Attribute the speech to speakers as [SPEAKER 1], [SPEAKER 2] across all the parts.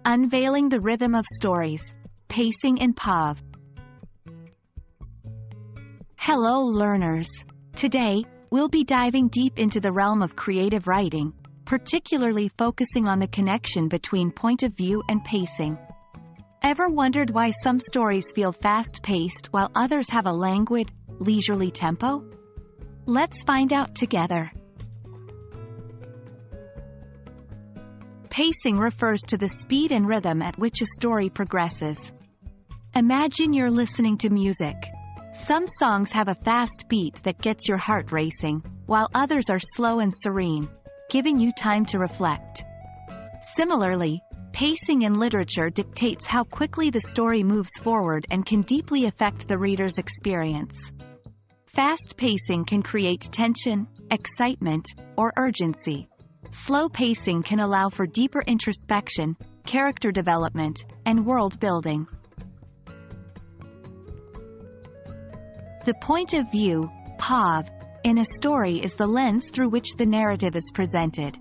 [SPEAKER 1] Unveiling the rhythm of stories. Pacing in POV. Hello learners! Today, we'll be diving deep into the realm of creative writing, particularly focusing on the connection between point of view and pacing. Ever wondered why some stories feel fast-paced while others have a languid, leisurely tempo? Let's find out together. Pacing refers to the speed and rhythm at which a story progresses. Imagine you're listening to music. Some songs have a fast beat that gets your heart racing, while others are slow and serene, giving you time to reflect. Similarly, pacing in literature dictates how quickly the story moves forward and can deeply affect the reader's experience. Fast pacing can create tension, excitement, or urgency. Slow pacing can allow for deeper introspection, character development, and world building. The point of view, POV, in a story is the lens through which the narrative is presented.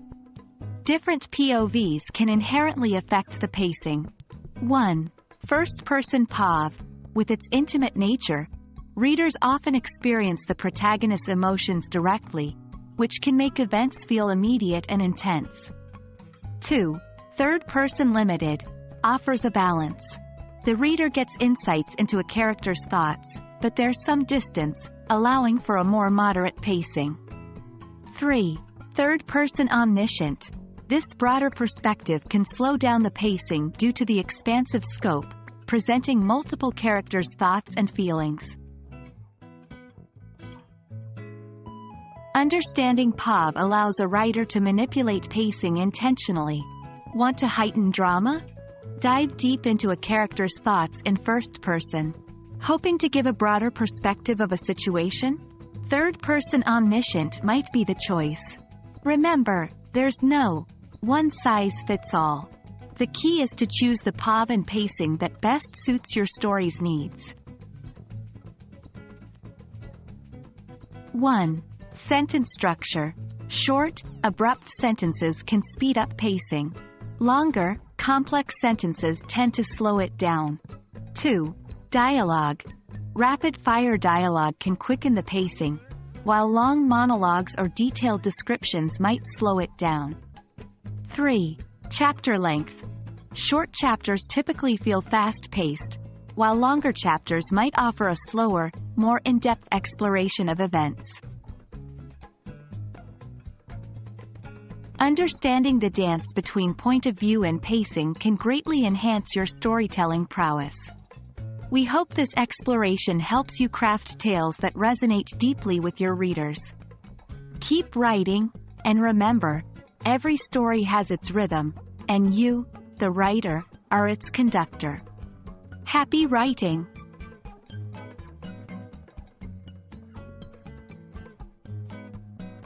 [SPEAKER 1] Different POVs can inherently affect the pacing. 1. First-person POV. With its intimate nature, readers often experience the protagonist's emotions directly, which can make events feel immediate and intense. 2. Third-person limited. Offers a balance. The reader gets insights into a character's thoughts, but there's some distance, allowing for a more moderate pacing. 3. Third-person omniscient. This broader perspective can slow down the pacing due to the expansive scope, presenting multiple characters' thoughts and feelings. Understanding POV allows a writer to manipulate pacing intentionally. Want to heighten drama? Dive deep into a character's thoughts in first person. Hoping to give a broader perspective of a situation? Third-person omniscient might be the choice. Remember, there's no one-size-fits-all. The key is to choose the POV and pacing that best suits your story's needs. 1. Sentence structure. Short, abrupt sentences can speed up pacing. Longer, complex sentences tend to slow it down. 2. Dialogue. Rapid-fire dialogue can quicken the pacing, while long monologues or detailed descriptions might slow it down. 3. Chapter length. Short chapters typically feel fast-paced, while longer chapters might offer a slower, more in-depth exploration of events. Understanding the dance between point of view and pacing can greatly enhance your storytelling prowess. We hope this exploration helps you craft tales that resonate deeply with your readers. Keep writing, and remember, every story has its rhythm, and you, the writer, are its conductor. Happy writing!